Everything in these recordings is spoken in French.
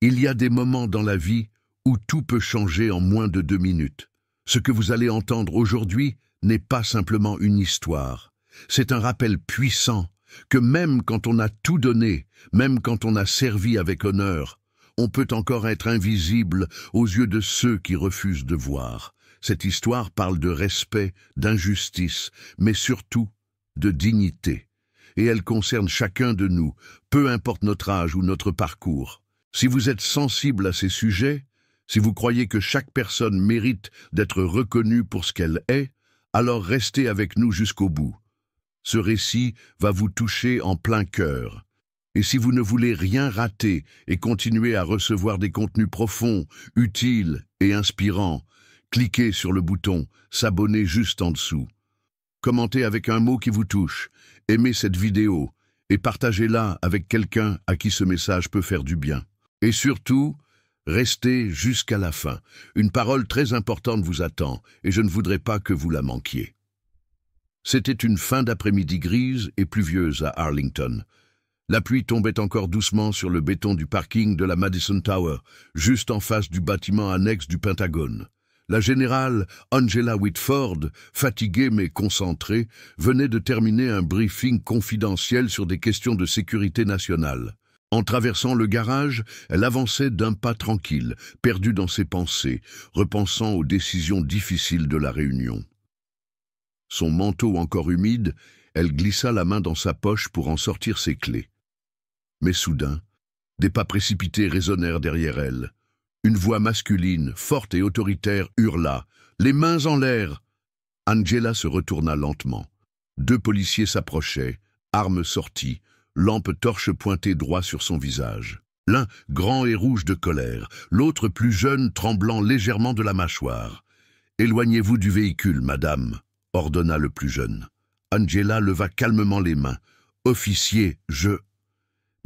Il y a des moments dans la vie où tout peut changer en moins de 2 minutes. Ce que vous allez entendre aujourd'hui n'est pas simplement une histoire. C'est un rappel puissant que même quand on a tout donné, même quand on a servi avec honneur, on peut encore être invisible aux yeux de ceux qui refusent de voir. Cette histoire parle de respect, d'injustice, mais surtout de dignité. Et elle concerne chacun de nous, peu importe notre âge ou notre parcours. Si vous êtes sensible à ces sujets, si vous croyez que chaque personne mérite d'être reconnue pour ce qu'elle est, alors restez avec nous jusqu'au bout. Ce récit va vous toucher en plein cœur. Et si vous ne voulez rien rater et continuer à recevoir des contenus profonds, utiles et inspirants, cliquez sur le bouton « S'abonner » juste en dessous. Commentez avec un mot qui vous touche, aimez cette vidéo et partagez-la avec quelqu'un à qui ce message peut faire du bien. Et surtout, restez jusqu'à la fin. Une parole très importante vous attend et je ne voudrais pas que vous la manquiez. C'était une fin d'après-midi grise et pluvieuse à Arlington. La pluie tombait encore doucement sur le béton du parking de la Madison Tower, juste en face du bâtiment annexe du Pentagone. La générale Angela Whitford, fatiguée mais concentrée, venait de terminer un briefing confidentiel sur des questions de sécurité nationale. En traversant le garage, elle avançait d'un pas tranquille, perdue dans ses pensées, repensant aux décisions difficiles de la réunion. Son manteau encore humide, elle glissa la main dans sa poche pour en sortir ses clés. Mais soudain, des pas précipités résonnèrent derrière elle. Une voix masculine, forte et autoritaire, hurla « Les mains en l'air !» Angela se retourna lentement. 2 policiers s'approchaient, armes sorties, lampe torche pointée droit sur son visage. L'un grand et rouge de colère, l'autre plus jeune, tremblant légèrement de la mâchoire. « Éloignez-vous du véhicule, madame !» ordonna le plus jeune. Angela leva calmement les mains. « Officier, je... »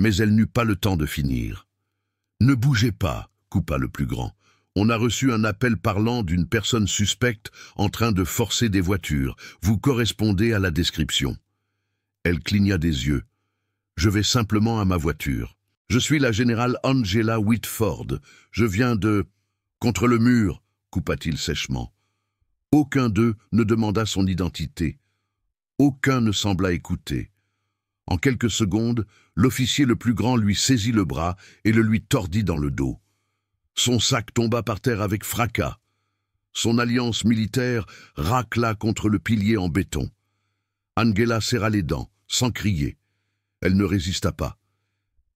Mais elle n'eut pas le temps de finir. « Ne bougez pas !» coupa le plus grand. « On a reçu un appel parlant d'une personne suspecte en train de forcer des voitures. Vous correspondez à la description. » Elle cligna des yeux. « Je vais simplement à ma voiture. Je suis la générale Angela Whitford. Je viens de... » « Contre le mur !» coupa-t-il sèchement. Aucun d'eux ne demanda son identité. Aucun ne sembla écouter. En quelques secondes, l'officier le plus grand lui saisit le bras et le lui tordit dans le dos. Son sac tomba par terre avec fracas. Son alliance militaire racla contre le pilier en béton. Angela serra les dents, sans crier. Elle ne résista pas.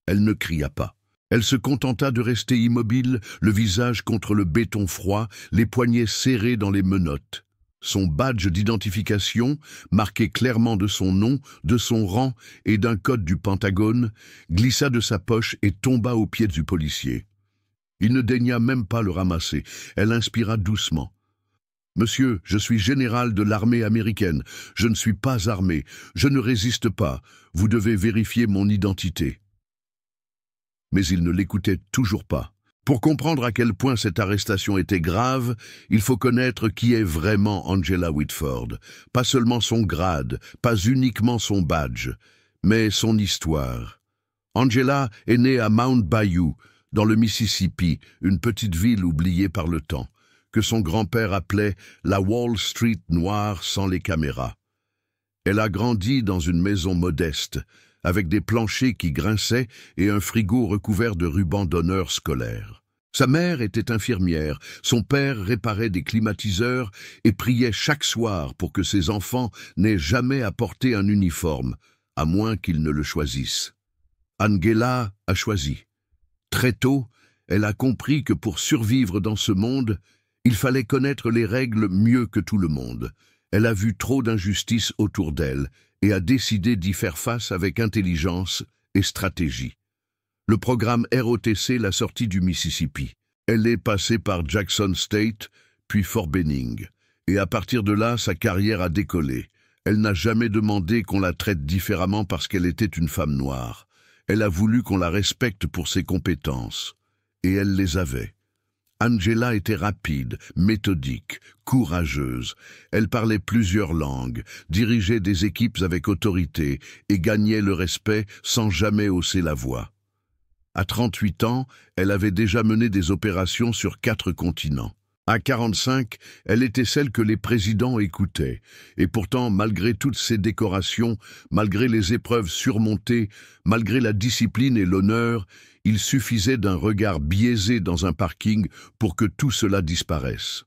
Elle ne cria pas. Elle se contenta de rester immobile, le visage contre le béton froid, les poignets serrés dans les menottes. Son badge d'identification, marqué clairement de son nom, de son rang et d'un code du Pentagone, glissa de sa poche et tomba aux pieds du policier. Il ne daigna même pas le ramasser. Elle inspira doucement. « Monsieur, je suis général de l'armée américaine. Je ne suis pas armé. Je ne résiste pas. Vous devez vérifier mon identité. » Mais il ne l'écoutait toujours pas. Pour comprendre à quel point cette arrestation était grave, il faut connaître qui est vraiment Angela Whitford. Pas seulement son grade, pas uniquement son badge, mais son histoire. Angela est née à Mount Bayou, dans le Mississippi, une petite ville oubliée par le temps, que son grand-père appelait la Wall Street noire sans les caméras. Elle a grandi dans une maison modeste, avec des planchers qui grinçaient et un frigo recouvert de rubans d'honneur scolaire. Sa mère était infirmière, son père réparait des climatiseurs et priait chaque soir pour que ses enfants n'aient jamais à porter un uniforme, à moins qu'ils ne le choisissent. Angela a choisi. Très tôt, elle a compris que pour survivre dans ce monde, il fallait connaître les règles mieux que tout le monde. Elle a vu trop d'injustices autour d'elle et a décidé d'y faire face avec intelligence et stratégie. Le programme ROTC l'a sortie du Mississippi. Elle est passée par Jackson State, puis Fort Benning. Et à partir de là, sa carrière a décollé. Elle n'a jamais demandé qu'on la traite différemment parce qu'elle était une femme noire. Elle a voulu qu'on la respecte pour ses compétences. Et elle les avait. Angela était rapide, méthodique, courageuse. Elle parlait plusieurs langues, dirigeait des équipes avec autorité et gagnait le respect sans jamais hausser la voix. À 38 ans, elle avait déjà mené des opérations sur 4 continents. À 45, elle était celle que les présidents écoutaient. Et pourtant, malgré toutes ces décorations, malgré les épreuves surmontées, malgré la discipline et l'honneur, il suffisait d'un regard biaisé dans un parking pour que tout cela disparaisse.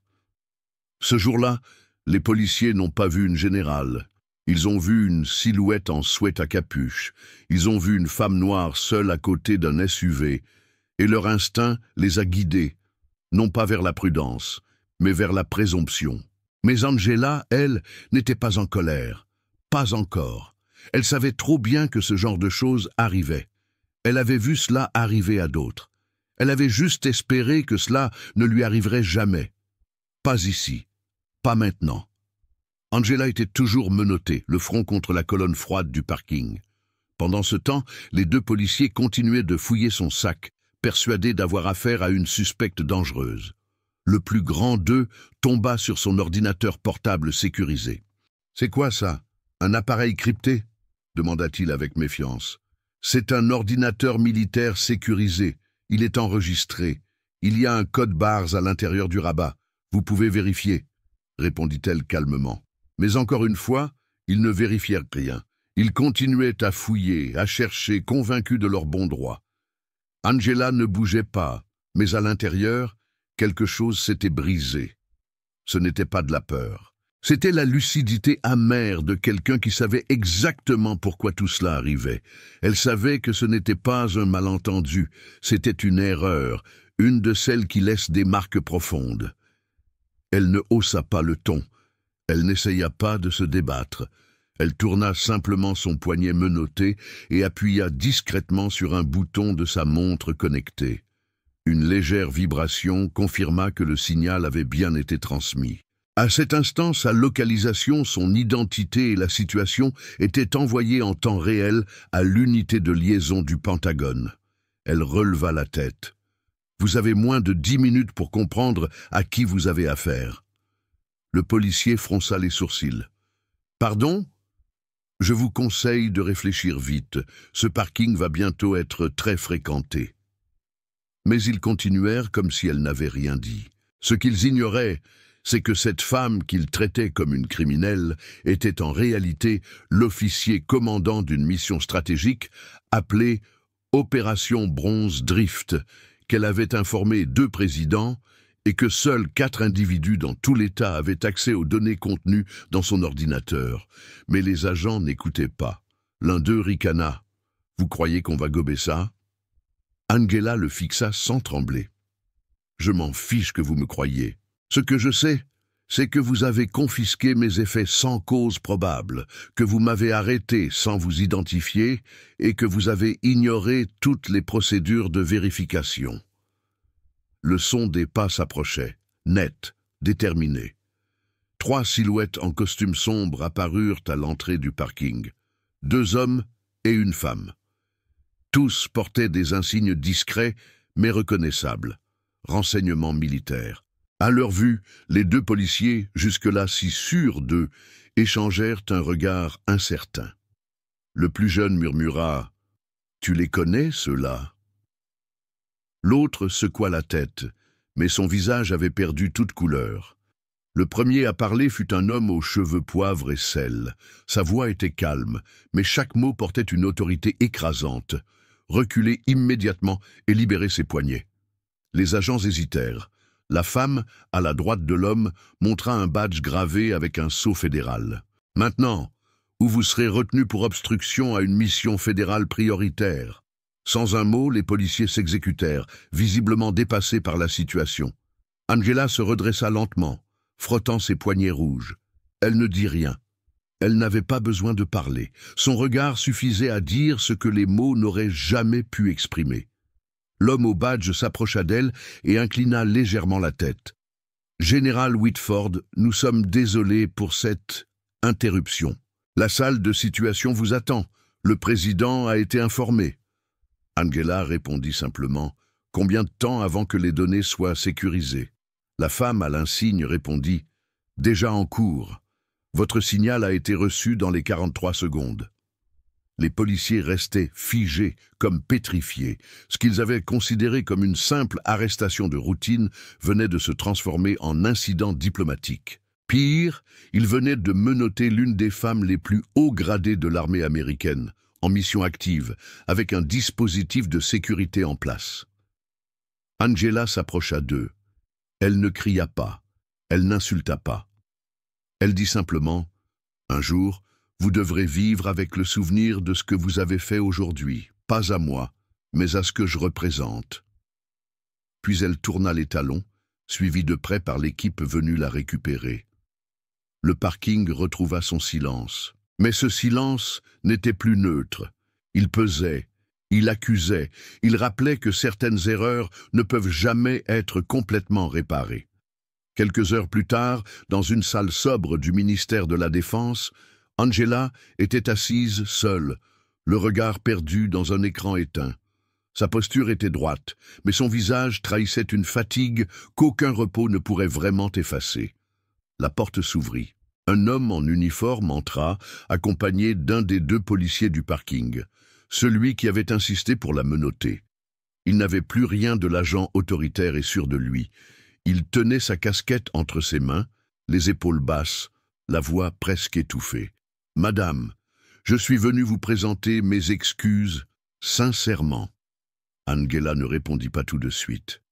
Ce jour-là, les policiers n'ont pas vu une générale. Ils ont vu une silhouette en sweat à capuche. Ils ont vu une femme noire seule à côté d'un SUV. Et leur instinct les a guidés, non pas vers la prudence, mais vers la présomption. Mais Angela, elle, n'était pas en colère. Pas encore. Elle savait trop bien que ce genre de choses arrivait. Elle avait vu cela arriver à d'autres. Elle avait juste espéré que cela ne lui arriverait jamais. Pas ici. Pas maintenant. Angela était toujours menottée, le front contre la colonne froide du parking. Pendant ce temps, les 2 policiers continuaient de fouiller son sac, persuadés d'avoir affaire à une suspecte dangereuse. Le plus grand d'eux tomba sur son ordinateur portable sécurisé. « C'est quoi ça? Un appareil crypté ?» demanda-t-il avec méfiance. « C'est un ordinateur militaire sécurisé. Il est enregistré. Il y a un code barres à l'intérieur du rabat. Vous pouvez vérifier, » répondit-elle calmement. Mais encore une fois, ils ne vérifièrent rien. Ils continuaient à fouiller, à chercher, convaincus de leur bon droit. Angela ne bougeait pas, mais à l'intérieur, quelque chose s'était brisé. Ce n'était pas de la peur. C'était la lucidité amère de quelqu'un qui savait exactement pourquoi tout cela arrivait. Elle savait que ce n'était pas un malentendu, c'était une erreur, une de celles qui laissent des marques profondes. Elle ne haussa pas le ton. Elle n'essaya pas de se débattre. Elle tourna simplement son poignet menotté et appuya discrètement sur un bouton de sa montre connectée. Une légère vibration confirma que le signal avait bien été transmis. À cet instant, sa localisation, son identité et la situation étaient envoyées en temps réel à l'unité de liaison du Pentagone. Elle releva la tête. « Vous avez moins de 10 minutes pour comprendre à qui vous avez affaire. » Le policier fronça les sourcils. « Pardon ? Je vous conseille de réfléchir vite. Ce parking va bientôt être très fréquenté. » Mais ils continuèrent comme si elle n'avait rien dit. Ce qu'ils ignoraient, c'est que cette femme qu'ils traitaient comme une criminelle était en réalité l'officier commandant d'une mission stratégique appelée Opération Bronze Drift, qu'elle avait informé 2 présidents et que seuls 4 individus dans tout l'État avaient accès aux données contenues dans son ordinateur. Mais les agents n'écoutaient pas. L'un d'eux ricana. « Vous croyez qu'on va gober ça ?» Angela le fixa sans trembler. « Je m'en fiche que vous me croyiez. Ce que je sais, c'est que vous avez confisqué mes effets sans cause probable, que vous m'avez arrêté sans vous identifier et que vous avez ignoré toutes les procédures de vérification. » Le son des pas s'approchait, net, déterminé. 3 silhouettes en costume sombre apparurent à l'entrée du parking. 2 hommes et une femme. Tous portaient des insignes discrets mais reconnaissables. Renseignements militaires. À leur vue, les 2 policiers, jusque-là si sûrs d'eux, échangèrent un regard incertain. Le plus jeune murmura « Tu les connais, ceux-là » L'autre secoua la tête, mais son visage avait perdu toute couleur. Le premier à parler fut un homme aux cheveux poivre et sel. Sa voix était calme, mais chaque mot portait une autorité écrasante. Reculer immédiatement et libérer ses poignets. Les agents hésitèrent. La femme, à la droite de l'homme, montra un badge gravé avec un sceau fédéral. « Maintenant, ou vous serez retenu pour obstruction à une mission fédérale prioritaire. » Sans un mot, les policiers s'exécutèrent, visiblement dépassés par la situation. Angela se redressa lentement, frottant ses poignets rouges. Elle ne dit rien. Elle n'avait pas besoin de parler. Son regard suffisait à dire ce que les mots n'auraient jamais pu exprimer. L'homme au badge s'approcha d'elle et inclina légèrement la tête. « Général Whitford, nous sommes désolés pour cette interruption. La salle de situation vous attend. Le président a été informé. » Angela répondit simplement « Combien de temps avant que les données soient sécurisées ?» La femme à l'insigne répondit « Déjà en cours. Votre signal a été reçu dans les 43 secondes. » Les policiers restaient figés, comme pétrifiés. Ce qu'ils avaient considéré comme une simple arrestation de routine venait de se transformer en incident diplomatique. Pire, ils venaient de menotter l'une des femmes les plus haut gradées de l'armée américaine, en mission active, avec un dispositif de sécurité en place. Angela s'approcha d'eux. Elle ne cria pas, elle n'insulta pas. Elle dit simplement « Un jour, vous devrez vivre avec le souvenir de ce que vous avez fait aujourd'hui, pas à moi, mais à ce que je représente. » Puis elle tourna les talons, suivie de près par l'équipe venue la récupérer. Le parking retrouva son silence. Mais ce silence n'était plus neutre. Il pesait, il accusait, il rappelait que certaines erreurs ne peuvent jamais être complètement réparées. Quelques heures plus tard, dans une salle sobre du ministère de la Défense, Angela était assise seule, le regard perdu dans un écran éteint. Sa posture était droite, mais son visage trahissait une fatigue qu'aucun repos ne pourrait vraiment effacer. La porte s'ouvrit. Un homme en uniforme entra, accompagné d'un des deux policiers du parking, celui qui avait insisté pour la menotter. Il n'avait plus rien de l'agent autoritaire et sûr de lui. Il tenait sa casquette entre ses mains, les épaules basses, la voix presque étouffée. « Madame, je suis venu vous présenter mes excuses, sincèrement. » Angela ne répondit pas tout de suite.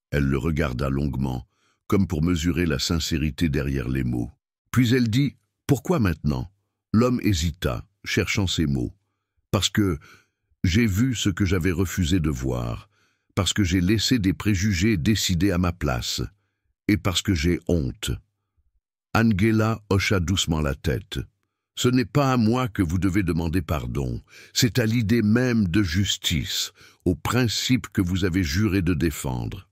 Elle le regarda longuement, comme pour mesurer la sincérité derrière les mots. Puis elle dit « Pourquoi maintenant ?» L'homme hésita, cherchant ses mots. « Parce que j'ai vu ce que j'avais refusé de voir, parce que j'ai laissé des préjugés décider à ma place, et parce que j'ai honte. » Angela hocha doucement la tête. « Ce n'est pas à moi que vous devez demander pardon, c'est à l'idée même de justice, au principe que vous avez juré de défendre. »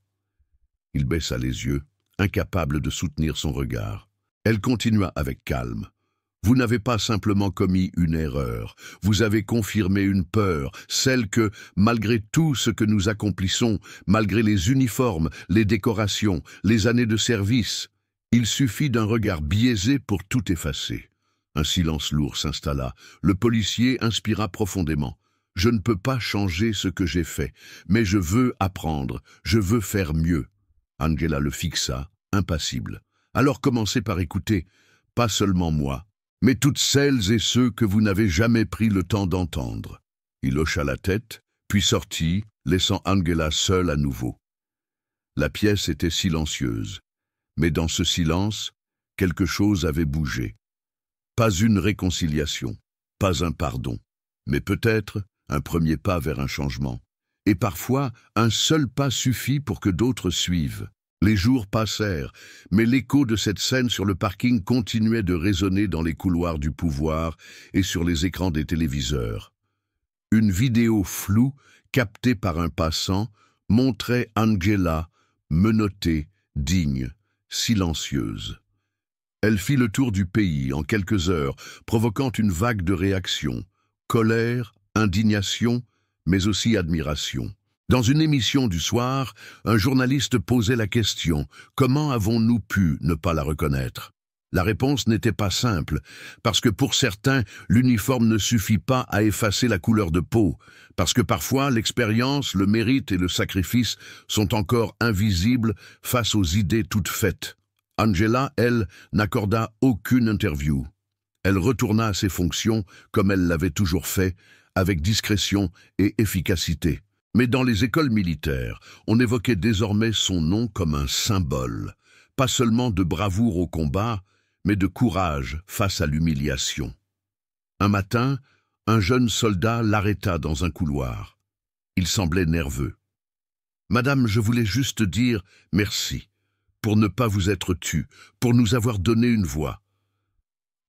Il baissa les yeux, incapable de soutenir son regard. Elle continua avec calme. « Vous n'avez pas simplement commis une erreur, vous avez confirmé une peur, celle que, malgré tout ce que nous accomplissons, malgré les uniformes, les décorations, les années de service, il suffit d'un regard biaisé pour tout effacer. » Un silence lourd s'installa. Le policier inspira profondément. « Je ne peux pas changer ce que j'ai fait, mais je veux apprendre, je veux faire mieux. » Angela le fixa, impassible. « Alors commencez par écouter, pas seulement moi, mais toutes celles et ceux que vous n'avez jamais pris le temps d'entendre. » Il hocha la tête, puis sortit, laissant Angela seule à nouveau. La pièce était silencieuse, mais dans ce silence, quelque chose avait bougé. Pas une réconciliation, pas un pardon, mais peut-être un premier pas vers un changement. Et parfois, un seul pas suffit pour que d'autres suivent. Les jours passèrent, mais l'écho de cette scène sur le parking continuait de résonner dans les couloirs du pouvoir et sur les écrans des téléviseurs. Une vidéo floue, captée par un passant, montrait Angela, menottée, digne, silencieuse. Elle fit le tour du pays en quelques heures, provoquant une vague de réactions, colère, indignation, mais aussi admiration. Dans une émission du soir, un journaliste posait la question « Comment avons-nous pu ne pas la reconnaître ?» La réponse n'était pas simple, parce que pour certains, l'uniforme ne suffit pas à effacer la couleur de peau, parce que parfois l'expérience, le mérite et le sacrifice sont encore invisibles face aux idées toutes faites. Angela, elle, n'accorda aucune interview. Elle retourna à ses fonctions comme elle l'avait toujours fait, avec discrétion et efficacité. Mais dans les écoles militaires, on évoquait désormais son nom comme un symbole, pas seulement de bravoure au combat, mais de courage face à l'humiliation. Un matin, un jeune soldat l'arrêta dans un couloir. Il semblait nerveux. « Madame, je voulais juste dire merci, pour ne pas vous être tue, pour nous avoir donné une voix. »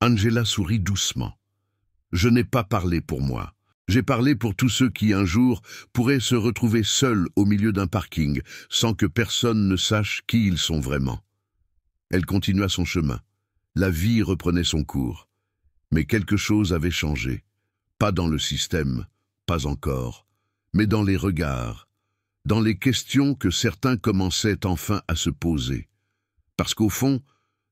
Angela sourit doucement. « Je n'ai pas parlé pour moi. J'ai parlé pour tous ceux qui, un jour, pourraient se retrouver seuls au milieu d'un parking, sans que personne ne sache qui ils sont vraiment. » Elle continua son chemin. La vie reprenait son cours. Mais quelque chose avait changé. Pas dans le système, pas encore, mais dans les regards, dans les questions que certains commençaient enfin à se poser. Parce qu'au fond,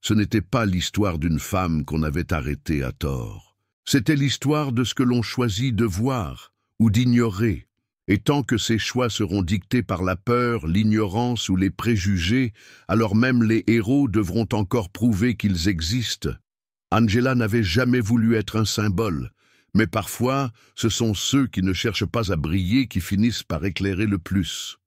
ce n'était pas l'histoire d'une femme qu'on avait arrêtée à tort. C'était l'histoire de ce que l'on choisit de voir ou d'ignorer. Et tant que ces choix seront dictés par la peur, l'ignorance ou les préjugés, alors même les héros devront encore prouver qu'ils existent. Angela n'avait jamais voulu être un symbole, mais parfois, ce sont ceux qui ne cherchent pas à briller qui finissent par éclairer le plus.